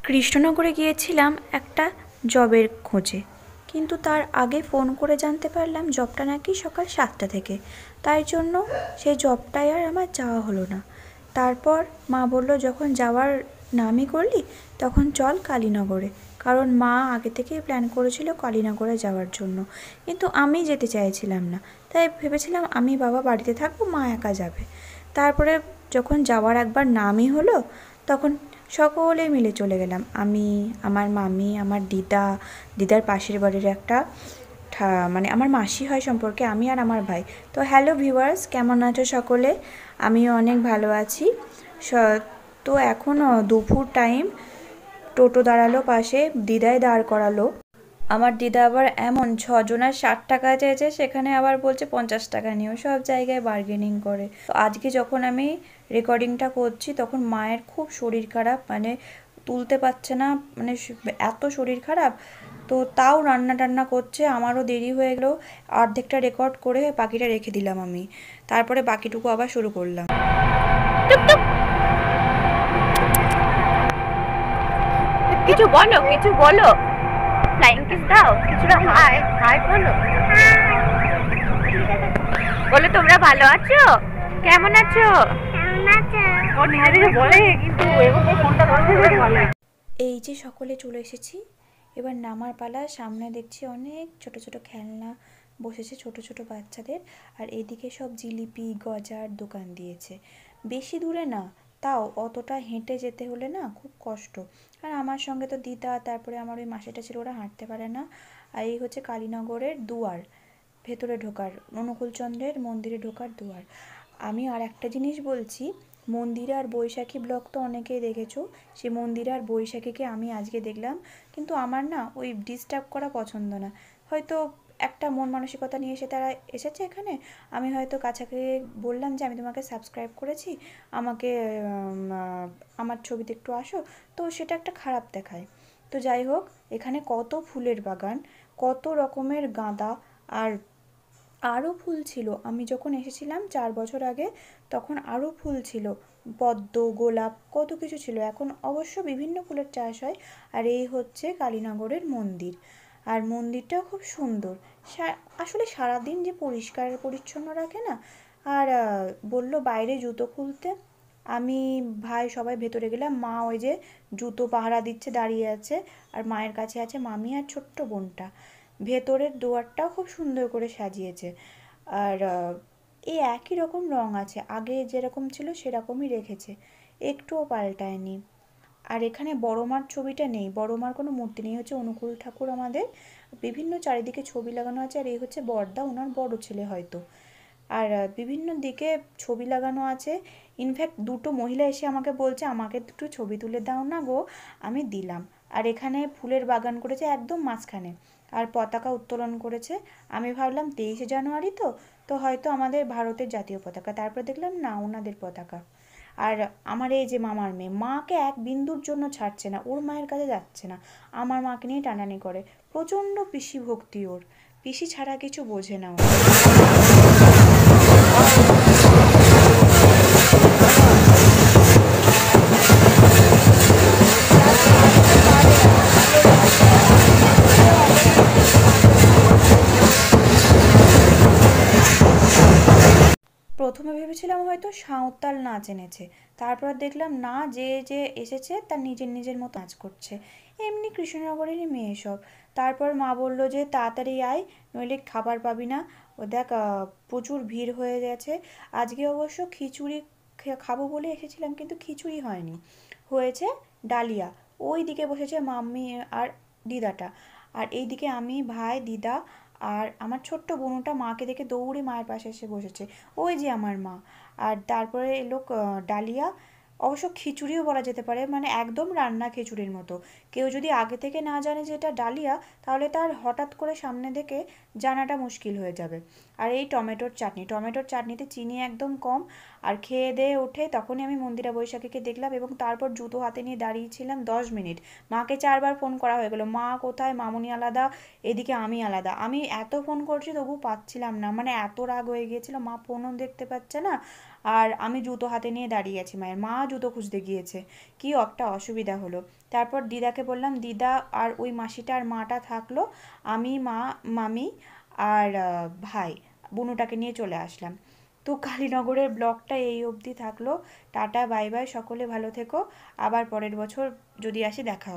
কৃষ্ণনগরে গিয়েছিলাম একটা জবের খোঁজে, কিন্তু তার আগে ফোন করে জানতে পারলাম জবটা নাকি সকাল 7টা থেকে। তাই জন্য সেই জবটায় আর আমার যাওয়া হলো না। তারপর মা বলল, যখন যাওয়ার নামই করলি তখন চল কালীনগরে, কারণ মা আগে থেকেই প্ল্যান করেছিল কালীনগরে যাওয়ার জন্য। কিন্তু আমি যেতে চাইছিলাম না, তাই ভেবেছিলাম আমি বাবা বাড়িতে থাকবো, মা একা যাবে। তারপরে যখন যাওয়ার একবার নামই হলো, তখন সকলে মিলে চলে গেলাম। আমি, আমার মামি, আমার দিদার পাশের বাড়ির একটা মানে আমার মাসি হয় সম্পর্কে, আমি আর আমার ভাই। তো হ্যালো ভিউয়ার্স, কেমন আছো সকলে? আমিও অনেক ভালো আছি। তো এখন দুপুর টাইম, টোটো দাঁড়ালো পাশে, দিদাই দাঁড় করালো। আমার দিদা আবার এমন 6জনের 60 টাকা চেয়েছে, সেখানে আবার বলছে 50 টাকা নিও। সব জায়গায় বার্গেনিং করে। তো আজকে যখন আমি রেকর্ডিংটা করছি তখন মায়ের খুব শরীর খারাপ, মানে তুলতে পারছে না, মানে এত শরীর খারাপ। তো তাও রান্না টান্না করছে, আমারও দেরি হয়ে গেল। অর্ধেকটা রেকর্ড করে বাকিটা রেখে দিলাম আমি, তারপরে বাকিটুকু আবার শুরু করলাম। কিছু বলো, কিছু বলো, ফ্লাইং কিস দাও, কিছুটা হাই হাই বলো। বলো তোমরা ভালো আছো, কেমন আছো? ও নিজেদের বলে, কিন্তু এভাবে ফোনটা ধরতে বলে। এই যে সকলে চলে এসেছি, এবার নামার পালা। সামনে দেখছি অনেক ছোট ছোট খেলনা বসেছে ছোট ছোট বাচ্চাদের, আর এদিকে সব জিলিপি গজার দোকান দিয়েছে। বেশি দূরে না, তাও অতটা হেঁটে যেতে হলে না খুব কষ্ট। আর আমার সঙ্গে তো দিদা, তারপরে আমার ওই মাসিটা ছিল, ওরা হাঁটতে পারে না। আর এই হচ্ছে কালীনগরের দুয়ার, ভেতরে ঢোকার, অনুকূলচন্দ্রের মন্দিরে ঢোকার দুয়ার। আমি আর একটা জিনিস বলছি, মন্দিরে আর বৈশাখী ব্লগ তো অনেকেই দেখেছো, সে মন্দিরে আর বৈশাখীকে আমি আজকে দেখলাম। কিন্তু আমার না ওই ডিস্টার্ব করা পছন্দ না। হয়তো একটা মন মানসিকতা নিয়ে এসে তারা এসেছে এখানে, আমি হয়তো কাছাকাছি বললাম যে আমি তোমাকে সাবস্ক্রাইব করেছি, আমাকে আমার ছবিতে একটু আসো, তো সেটা একটা খারাপ দেখায়। তো যাই হোক, এখানে কত ফুলের বাগান, কত রকমের গাঁদা, আর আরও ফুল ছিল। আমি যখন এসেছিলাম 4 বছর আগে, তখন আরও ফুল ছিল, পদ্ম, গোলাপ, কত কিছু ছিল। এখন অবশ্য বিভিন্ন ফুলের চাষ হয়। আর এই হচ্ছে কালীনগরের মন্দির, আর মন্দিরটাও খুব সুন্দর। আসলে সারাদিন যে পরিষ্কার পরিচ্ছন্ন রাখে না। আর বলল বাইরে জুতো খুলতে, আমি, ভাই সবাই ভেতরে গেলাম। মা ওই যে জুতো পাহারা দিচ্ছে, দাঁড়িয়ে আছে। আর মায়ের কাছে আছে মামি আর ছোট্ট বোনটা। ভেতরের দুয়ারটাও খুব সুন্দর করে সাজিয়েছে। আর এই একই রকম রং আছে, আগে যেরকম ছিল সেরকমই রেখেছে, একটুও পাল্টায়নি। আর এখানে বড় মার ছবিটা নেই, বড় মার কোনো মূর্তি নেই, হচ্ছে অনুকূল ঠাকুর আমাদের। বিভিন্ন চারিদিকে ছবি লাগানো আছে। আর এই হচ্ছে বড়দা, ওনার বড় ছেলে হয়তো। আর বিভিন্ন দিকে ছবি লাগানো আছে। ইনফ্যাক্ট দুটো মহিলা এসে আমাকে বলছে, আমাকে একটু ছবি তুলে দাও না গো, আমি দিলাম। আর এখানে ফুলের বাগান করেছে একদম মাঝখানে, আর পতাকা উত্তোলন করেছে। আমি ভাবলাম 23শে জানুয়ারি তো, তো হয়তো আমাদের ভারতের জাতীয় পতাকা। তারপর দেখলাম না, ওনাদের পতাকা। আর আমার এই যে মামার মেয়ে, মাকে এক বিন্দুর জন্য ছাড়ছে না, ওর মায়ের কাছে যাচ্ছে না, আমার মাকে নিয়ে টানানি করে। প্রচণ্ড পিসি ভক্তি ওর, পিসি ছাড়া কিছু বোঝে না ও। প্রথমে ভেবেছিলাম হয়তো সাঁওতাল নাচ এনেছে, তারপর দেখলাম না, যে যে এসেছে তার নিজের নিজের মতো নাচ করছে, এমনি কৃষ্ণনগরেরই মেয়ে সব। তারপর মা বলল যে তাড়াতাড়ি আয়, নইলে খাবার পাবি না। ও দেখ, প্রচুর ভিড় হয়ে গেছে। আজকে অবশ্য খিচুড়ি খাবো বলে এসেছিলাম, কিন্তু খিচুড়ি হয়নি, হয়েছে ডালিয়া। ওই দিকে বসেছে মাম্মি আর দিদাটা, আর এইদিকে আমি, ভাই, দিদা আর আমার ছোট্ট বোনটা মাকে দেখে দৌড়ে মায়ের পাশে এসে বসেছে, ওই যে আমার মা। আর তারপরে এলো ডালিয়া, অবশ্য খিচুড়িও বলা যেতে পারে, মানে একদম রান্না খিচুড়ির মতো। কেউ যদি আগে থেকে না জানে যে এটা ডালিয়া, তাহলে তার হঠাৎ করে সামনে দেখে জানাটা মুশকিল হয়ে যাবে। আর এই টমেটোর চাটনি, টমেটোর চাটনিতে চিনি একদম কম, আর খেয়ে দিয়ে উঠে তখনই আমি মন্দিরা বৈশাখীকে দেখলাম এবং তারপর জুতো হাতে নিয়ে দাঁড়িয়েছিলাম 10 মিনিট। মাকে 4বার ফোন করা হয়ে গেলো, মা কোথায়, মামুনি আলাদা, এদিকে আমি আলাদা। আমি এত ফোন করছি তবু পাচ্ছিলাম না, মানে এত রাগ হয়ে গিয়েছিল, মা ফোনও দেখতে পাচ্ছে না আর আমি জুতো হাতে নিয়ে দাঁড়িয়ে আছি মায়ের, মা জুতো খুঁজতে গিয়েছে, কি একটা অসুবিধা হলো। তারপর দিদাকে বললাম, দিদা আর ওই মাসিটা আর মাটা থাকলো, আমি মা মামি আর ভাই বুনুটাকে নিয়ে চলে আসলাম। তো কালীনগরের ব্লগটা এই অবধি থাকলো। টাটা বাই বাই, সকলে ভালো থেকো, আবার পরের বছর যদি আসি দেখা হবে।